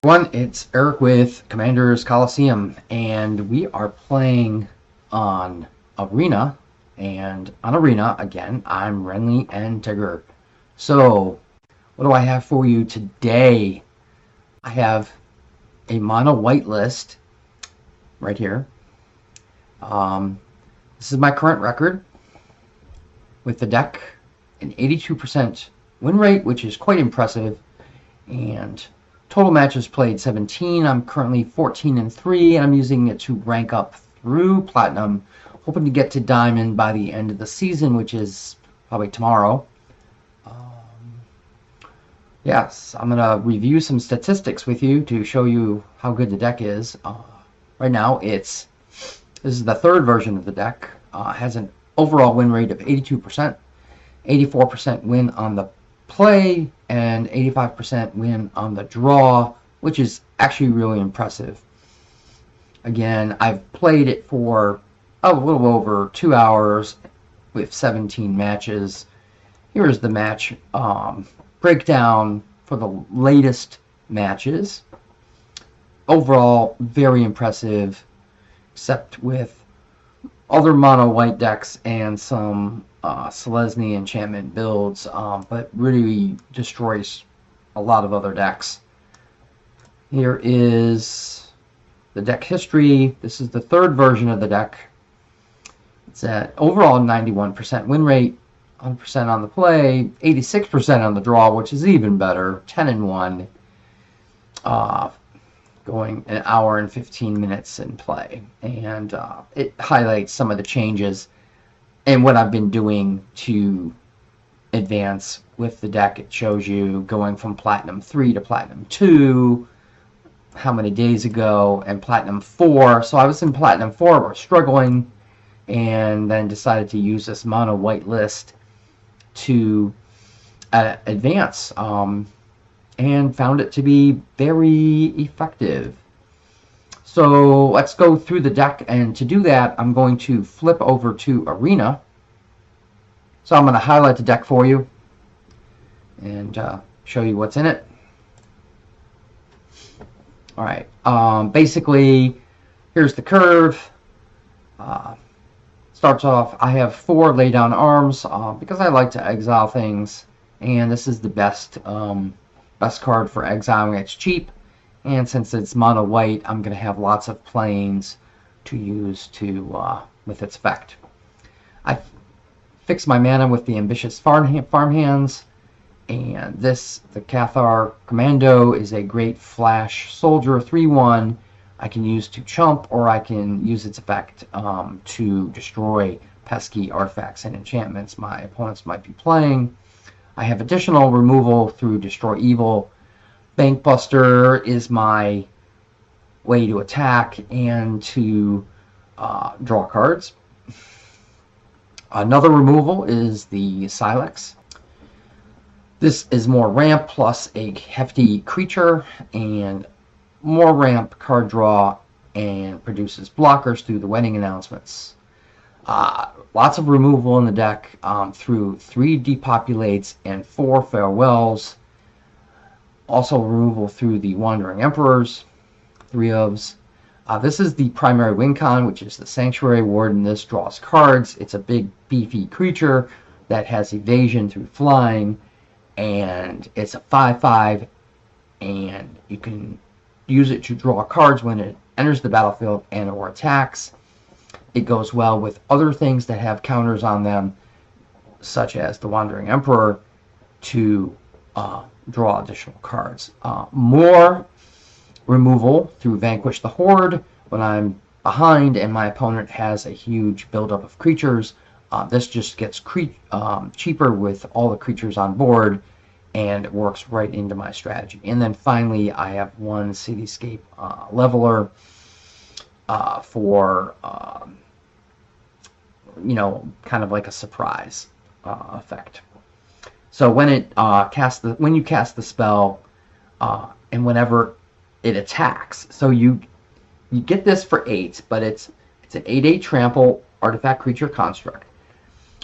Everyone, it's Eric with Commanders Coliseum, and we are playing on Arena. And on Arena, again, I'm Renly and Tigger. So, what do I have for you today? I have a mono white list right here. This is my current record with the deck, an 82% win rate, which is quite impressive, and total matches played 17. I'm currently 14-3, and I'm using it to rank up through Platinum, hoping to get to Diamond by the end of the season, which is probably tomorrow. Yes, I'm going to review some statistics with you to show you how good the deck is. Right now, this is the third version of the deck. Has an overall win rate of 82%, 84% win on the play, and 85% win on the draw, which is actually really impressive. Again, I've played it for a little over 2 hours with 17 matches. Here is the match breakdown for the latest matches. Overall, very impressive, except with other mono white decks and some Selesny enchantment builds, but really destroys a lot of other decks. Here is the deck history. This is the third version of the deck. It's at overall 91% win rate, 100% on the play, 86% on the draw, which is even better, 10-1, going an hour and 15 minutes in play. And it highlights some of the changes and what I've been doing to advance with the deck. It shows you going from Platinum 3 to Platinum 2, how many days ago, and Platinum 4. So I was in Platinum 4, we're struggling, and then decided to use this mono white list to advance, and found it to be very effective. So let's go through the deck, and to do that, I'm going to flip over to Arena. So I'm going to highlight the deck for you and show you what's in it. All right, basically, here's the curve. Starts off, I have 4 lay down arms because I like to exile things, and this is the best card for exiling. It's cheap, and since it's mono white, I'm going to have lots of planes to use with its effect. I fix my mana with the Ambitious Farmhands, and the Cathar Commando is a great flash soldier 3/1. I can use to chump, or I can use its effect to destroy pesky artifacts and enchantments my opponents might be playing. I have additional removal through Destroy Evil. Bankbuster is my way to attack and to draw cards. Another removal is the Silex. This is more ramp plus a hefty creature, and more ramp, card draw, and produces blockers through the wedding announcements. Lots of removal in the deck through 3 depopulates and 4 farewells. Also removal through the Wandering Emperors, 3 ofs. This is the primary win con, which is the Sanctuary Warden. This draws cards. It's a big, beefy creature that has evasion through flying, and it's a 5/5, and you can use it to draw cards when it enters the battlefield and or attacks. It goes well with other things that have counters on them, such as the Wandering Emperor, to draw additional cards. More removal through Vanquish the Horde when I'm behind and my opponent has a huge buildup of creatures. This just gets cheaper with all the creatures on board, and it works right into my strategy. And then finally, I have 1 Cityscape Leveler for kind of like a surprise effect. So when you cast the spell, and whenever it attacks, so you get this for 8, but it's an 8/8 trample artifact creature construct.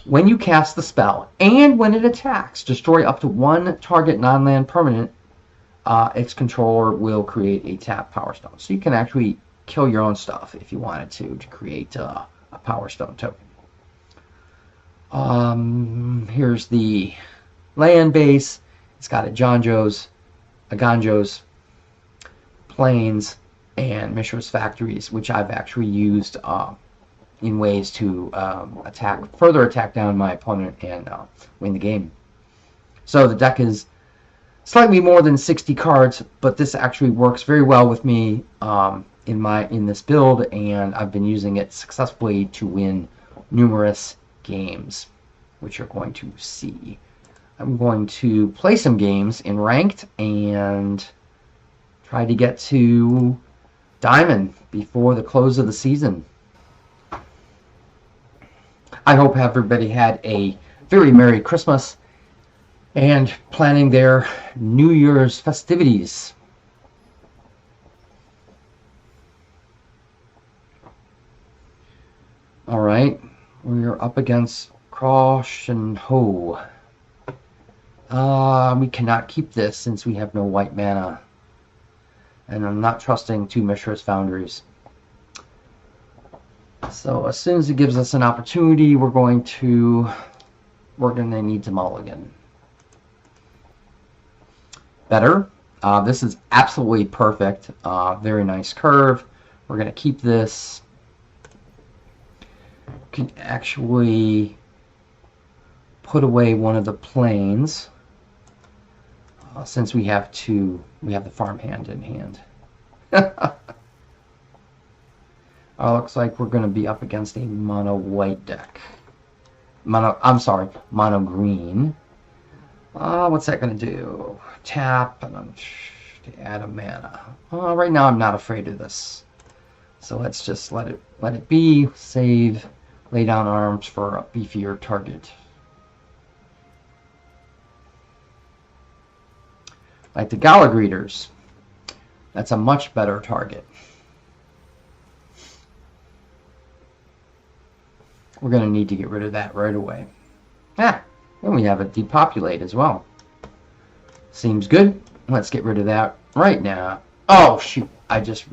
When you cast the spell and when it attacks, destroy up to 1 target non-land permanent its controller will create a tap Power Stone. So you can actually kill your own stuff if you wanted to create a Power Stone token. Here's the land base. It's got a Jonjo's, a Ganjo's, Plains, and Mishra's Factories, which I've actually used in ways to further attack down my opponent and win the game. So the deck is slightly more than 60 cards, but this actually works very well with me in this build, and I've been using it successfully to win numerous games, which you're going to see. I'm going to play some games in ranked and try to get to Diamond before the close of the season. I hope everybody had a very Merry Christmas and planning their New Year's festivities. All right, we are up against Krosh and Ho. We cannot keep this since we have no white mana. And I'm not trusting two Mishra's Foundries. So as soon as it gives us an opportunity, we're going to need to mulligan. Better. This is absolutely perfect. Very nice curve. We're going to keep this. Can actually put away one of the planes since we have the farmhand in hand. Looks like we're going to be up against a mono white deck. Mono green. What's that going to do? Tap and then to add a mana. Right now I'm not afraid of this, so let's just let it be. Save. Lay down arms for a beefier target. Like the Galagreeters. That's a much better target. We're going to need to get rid of that right away. And we have a depopulate as well. Seems good. Let's get rid of that right now. Oh, shoot. I just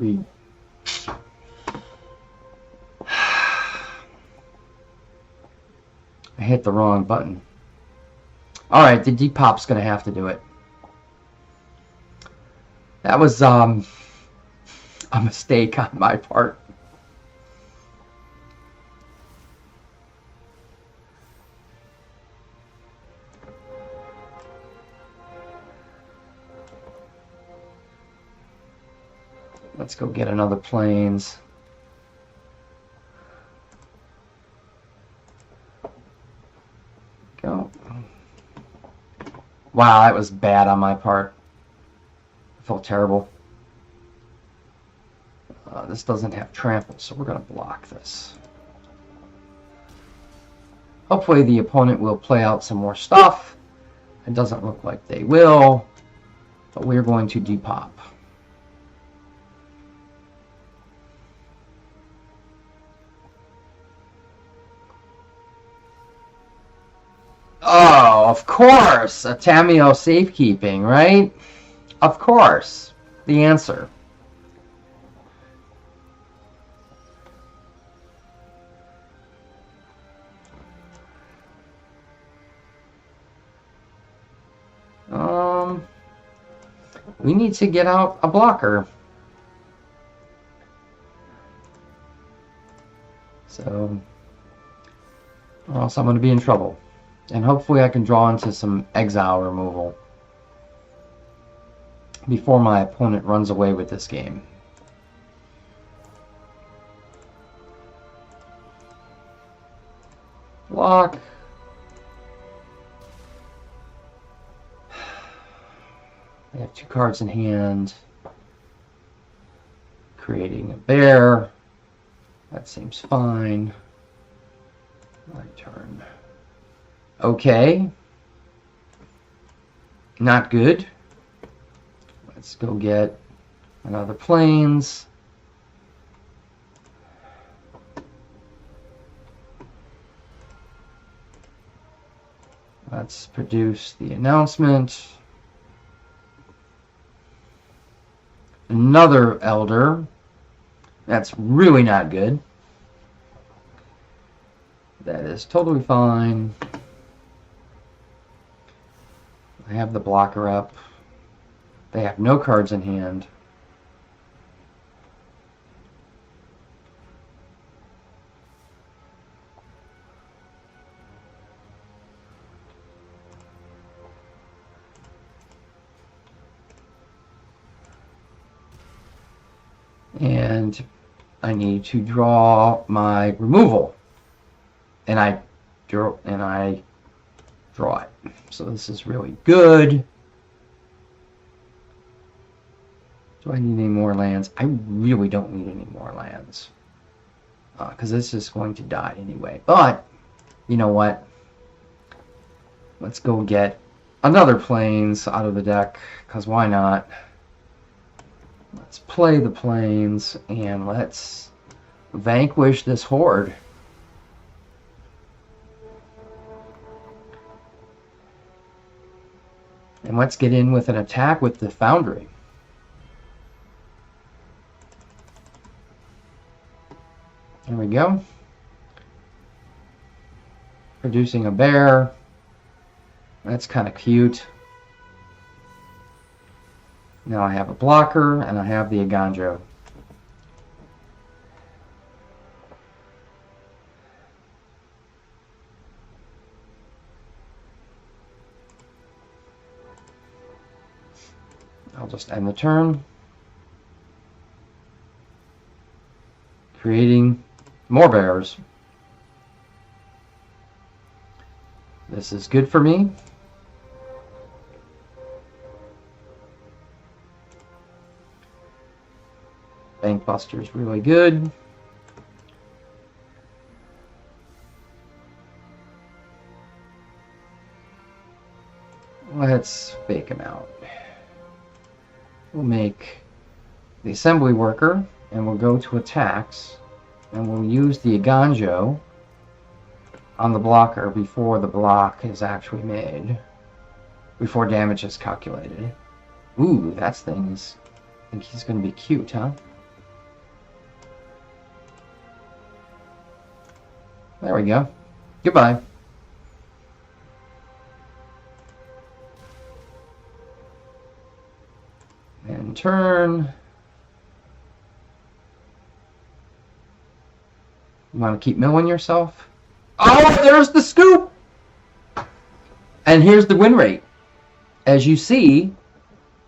I hit the wrong button. Alright, the depop's going to have to do it. That was a mistake on my part. Let's go get another plains. Go. Wow, that was bad on my part. I felt terrible. This doesn't have trample, so we're going to block this. Hopefully the opponent will play out some more stuff. It doesn't look like they will, but we're going to depop. Oh, of course, a Tamiyo safekeeping, right? Of course, the answer. We need to get out a blocker. So, or else I'm going to be in trouble. And hopefully I can draw into some exile removal before my opponent runs away with this game. Block. I have two cards in hand. Creating a bear. That seems fine. My turn. Okay. Not good. Let's go get another plains. Let's produce the announcement. Another Elder. That's really not good. That is totally fine. I have the blocker up. They have no cards in hand. And I need to draw my removal. And I draw it. So this is really good. Do I need any more lands? I really don't need any more lands. Because this is going to die anyway. But, you know what? Let's go get another Plains out of the deck. Because why not? Let's play the Plains. And let's vanquish this Horde. And let's get in with an attack with the Foundry. There we go. Producing a bear. That's kind of cute. Now I have a blocker and I have the Aganjo. I'll just end the turn. Creating more bears. This is good for me. Bankbuster is really good. Let's fake him out. We'll make the assembly worker, and we'll go to attacks, and we'll use the Aganjo on the blocker before the block is actually made, before damage is calculated. Ooh, that thing's... I think he's going to be cute, huh? There we go. Goodbye. And turn. You want to keep milling yourself? Oh, there's the scoop! And here's the win rate. As you see,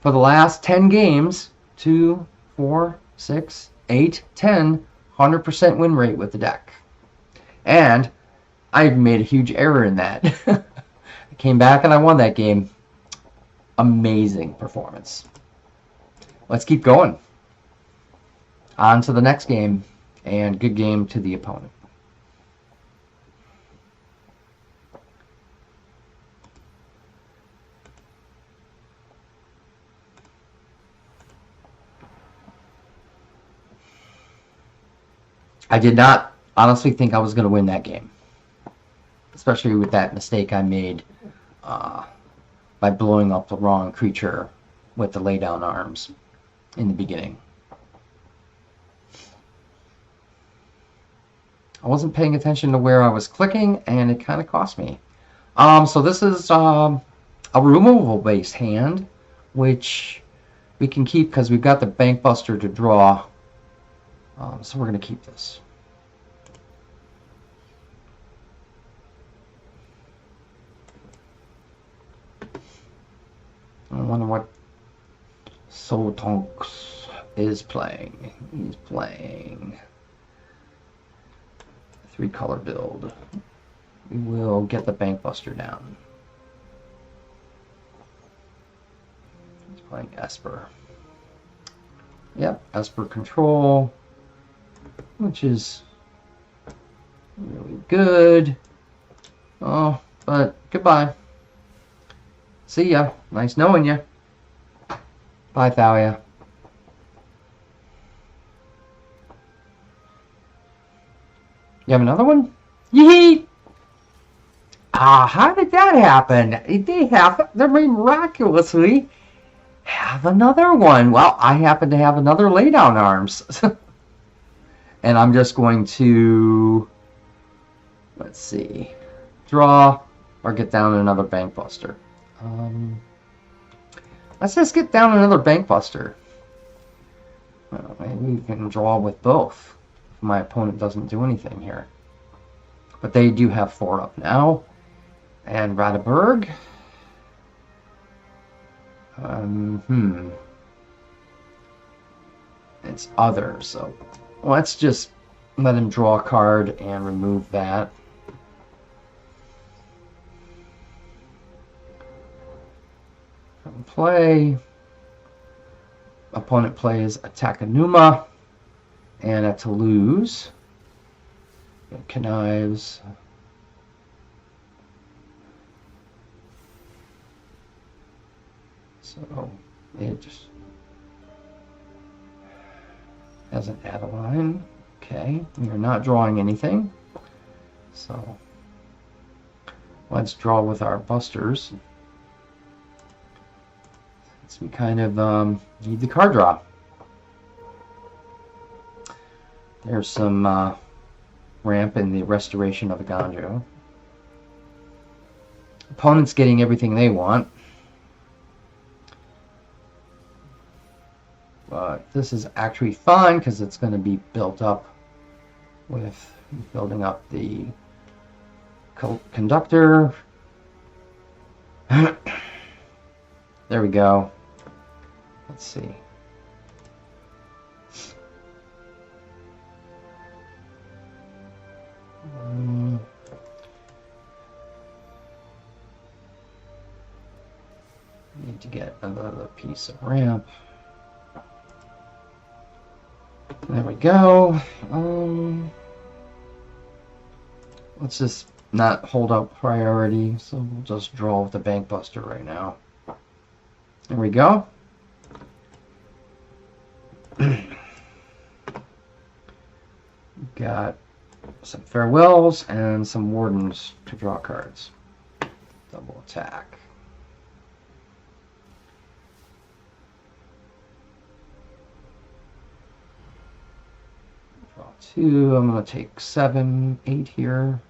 for the last 10 games, 2, 4, 6, 8, 10, 100% win rate with the deck. And I made a huge error in that. I came back and I won that game. Amazing performance. Let's keep going. On to the next game. And good game to the opponent. I did not honestly think I was going to win that game. Especially with that mistake I made by blowing up the wrong creature with the laydown arms in the beginning. I wasn't paying attention to where I was clicking, and it kind of cost me. So this is a removal-based hand, which we can keep because we've got the Bankbuster to draw. So we're going to keep this. I wonder what Sotonks is playing. He's playing 3-color build. We will get the Bankbuster down. He's playing Esper. Yep, Esper control, which is really good. Oh, but goodbye. See ya. Nice knowing you. Bye, Thalia. You have another one? Yee! Ah, how did that happen? They miraculously have another one. Well, I happen to have another laydown arms. And I'm just going to, let's see, draw or get down another Bank Buster. Let's just get down another Bank Buster. Well, maybe we can draw with both if my opponent doesn't do anything here. But they do have 4 up now. And Radeberg. It's other, so let's just let him draw a card and remove that. Play. Opponent plays a Takenuma and a Toulouse. Connives. So it just has an Adeline. Okay, we are not drawing anything. So let's draw with our busters. Since we kind of need the card draw. There's some ramp in the Restoration of the Ganjo. Opponent's getting everything they want. But this is actually fine because it's going to be built up with building up the conductor. There we go. Let's see. Need to get another piece of ramp. There we go. Let's just not hold up priority, so we'll just draw with the Bank Buster right now. There we go. Got some Farewells and some Wardens to draw cards. Double attack. Draw 2. I'm going to take 7, 8 here.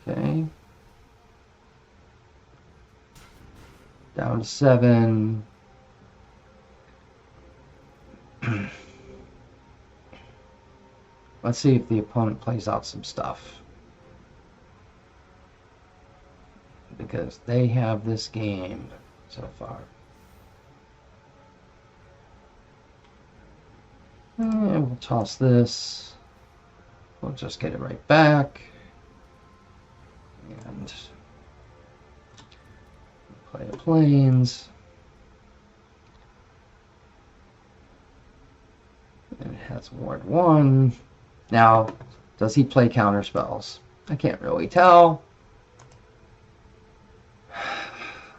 Okay. Down to 7. Let's see if the opponent plays out some stuff. Because they have this game so far. And we'll toss this. We'll just get it right back. And play the planes. And it has Ward 1. Now, does he play counter spells? I can't really tell.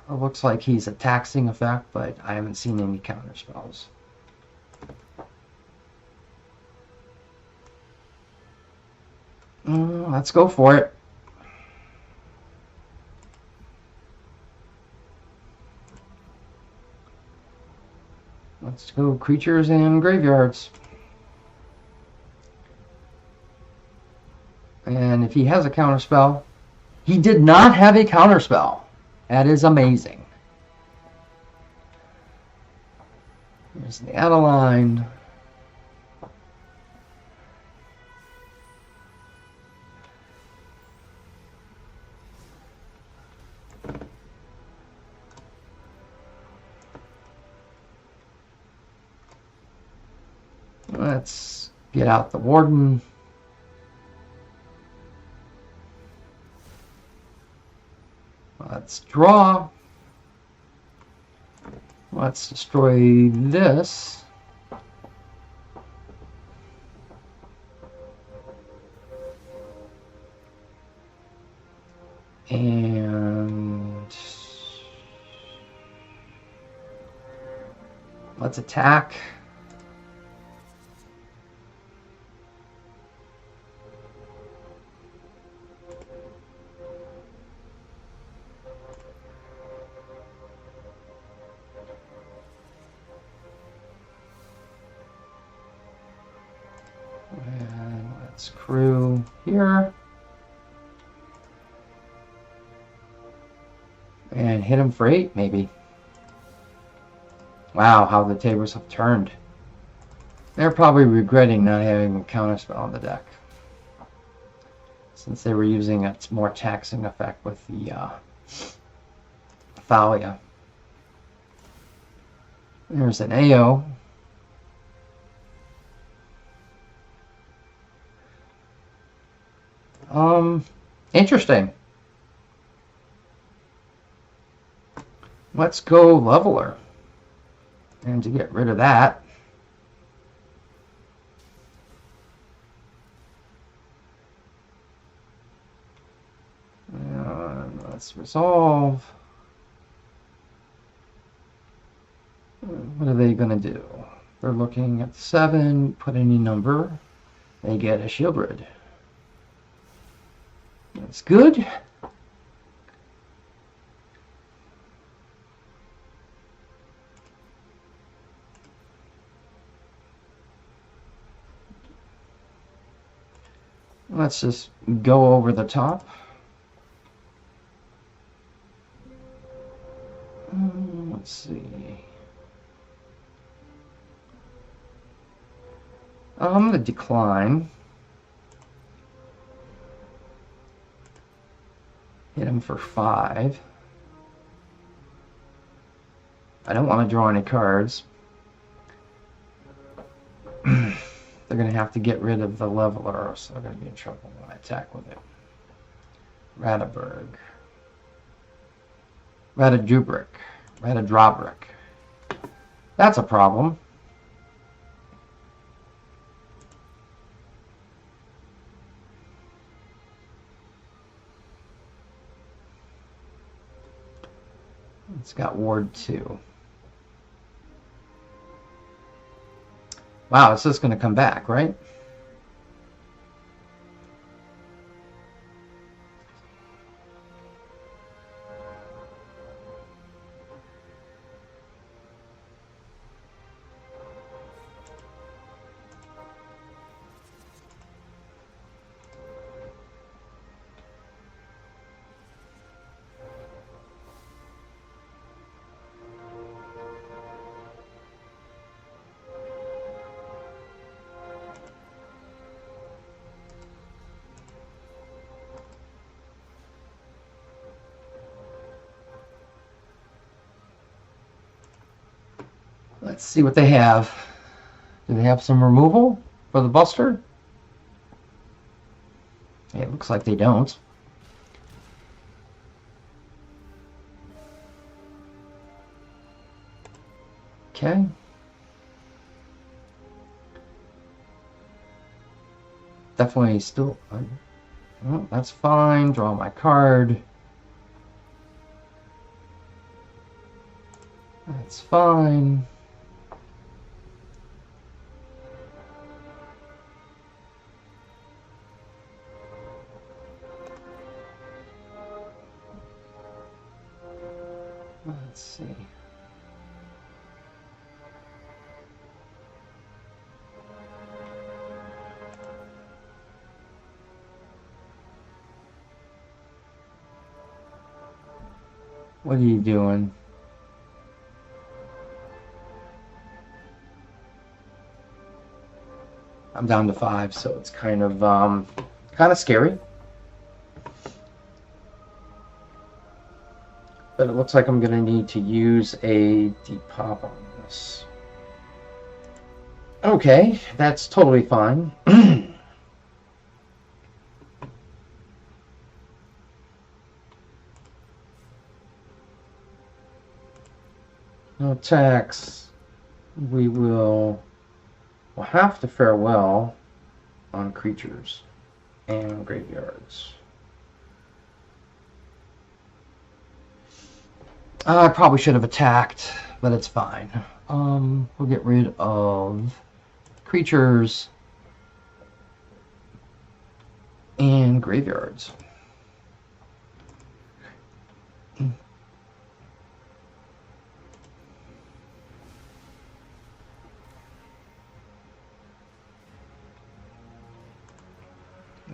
It looks like he's a taxing effect, but I haven't seen any counter spells. Let's go for it. Let's go creatures and graveyards. And if he has a counterspell, he did not have a counterspell. That is amazing. There's the Adeline. Let's get out the Warden. Let's draw. Let's destroy this. And let's attack. And let's crew here. And hit him for 8, maybe. Wow, how the tables have turned. They're probably regretting not having a counterspell on the deck, since they were using its more taxing effect with the Thalia. There's an AO. Interesting. Let's go Leveler. And to get rid of that, let's resolve. What are they going to do? They're looking at 7, put any number. They get a shield rid. That's good. Let's just go over the top. Let's see. I'm going to decline. Hit him for 5. I don't want to draw any cards. They're going to have to get rid of the Leveler, so they're going to be in trouble when I attack with it. Radaburg. Radadrubrick. That's a problem. It's got Ward 2. Wow, it's just going to come back, right? Let's see what they have. Do they have some removal for the Buster? It looks like they don't. Okay. Definitely still... Oh, that's fine. Draw my card. That's fine. Let's see. What are you doing? I'm down to 5, so it's kind of scary. But it looks like I'm going to need to use a depop on this. Okay, that's totally fine. No tax. We'll have to farewell on creatures and graveyards. I probably should have attacked, but it's fine. We'll get rid of creatures and graveyards.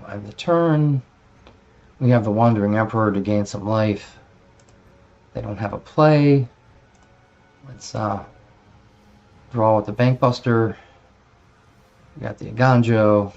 end the turn. We have the Wandering Emperor to gain some life. They don't have a play. Let's draw with the Bankbuster. We got the Aganjo.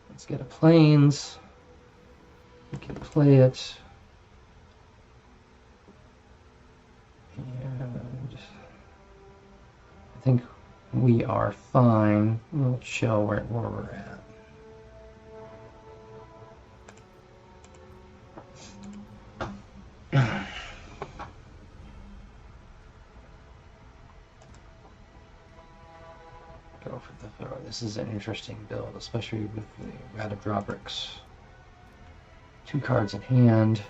Let's get a Plains. We can play it. And I think we are fine. We'll show where we're at. Go for the throw. This is an interesting build, especially with the Radodrobrix. 2 cards in hand.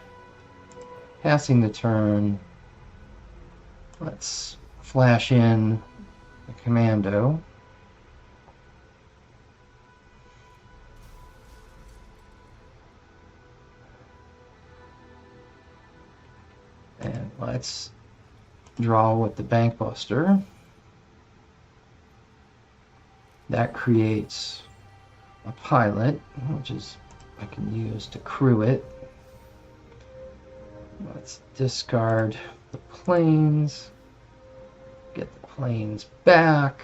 Passing the turn. Let's flash in the Commando. And let's draw with the Bankbuster. That creates a pilot, which is I can use to crew it. Let's discard the planes. Get the planes back.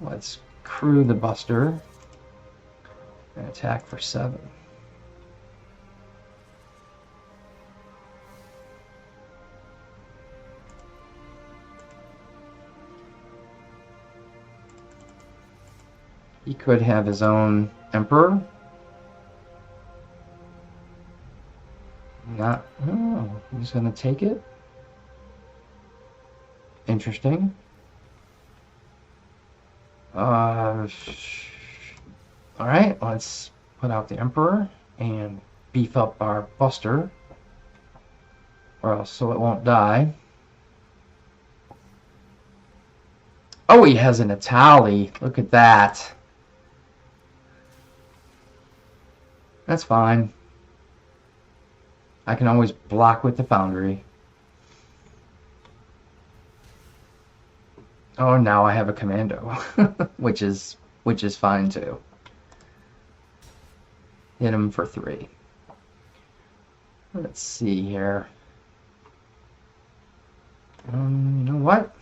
Let's crew the Buster and attack for 7. He could have his own Emperor. Not, oh, he's going to take it. Interesting. Alright, let's put out the Emperor and beef up our Buster, or else so it won't die. Oh, he has an Itali. Look at that. That's fine. I can always block with the Foundry. Oh, now I have a Commando, which is fine too. Hit him for 3. Let's see here. You know what?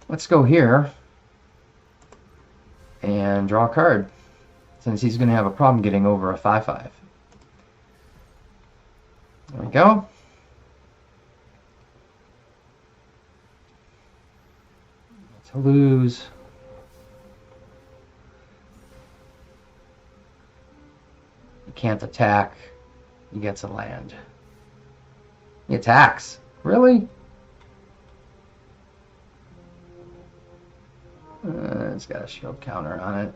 Let's go here and draw a card, since he's going to have a problem getting over a 5/5. There we go. To lose. He can't attack. He gets a land. He attacks. Really? It's got a shield counter on it.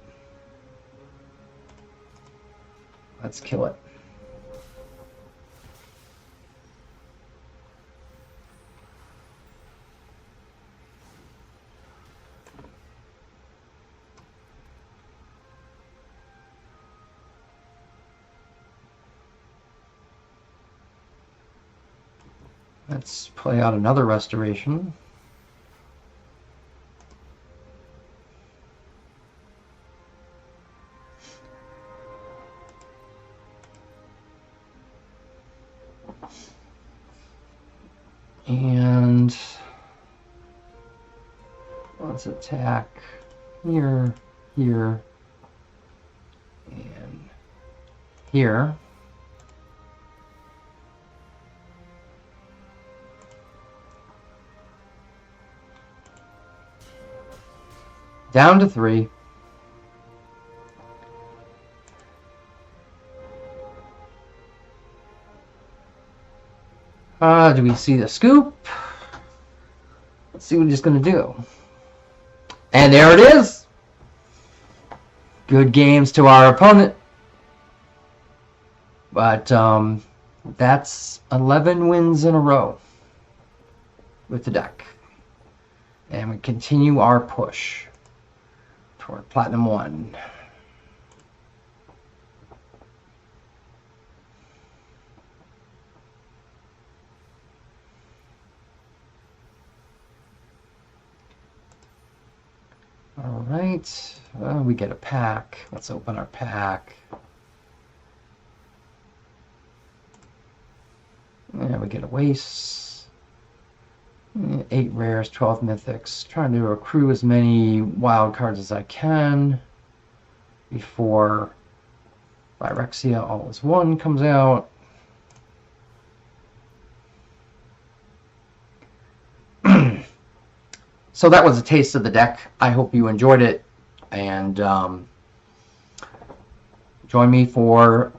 Let's kill it. Let's play out another restoration. And let's attack here, here, and here. Down to 3. Do we see the scoop? Let's see what he's going to do. And there it is. Good games to our opponent. But that's 11 wins in a row with the deck. And we continue our push toward Platinum 1. Alright, we get a pack. Let's open our pack. Yeah, we get a waste. 8 rares, 12 mythics. Trying to accrue as many wild cards as I can before Phyrexia All Is One comes out. So that was a taste of the deck. I hope you enjoyed it, and join me for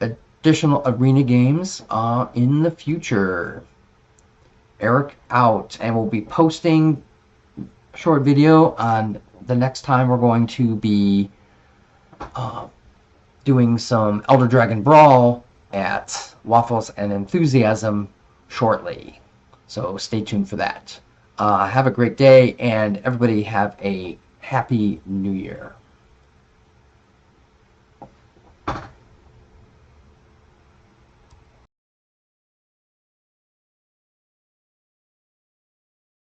additional arena games in the future. Eric out, and we'll be posting a short video on the next time we're going to be doing some Elder Dragon Brawl at Waffles and Enthusiasm shortly. So stay tuned for that. Have a great day, and everybody have a happy New Year.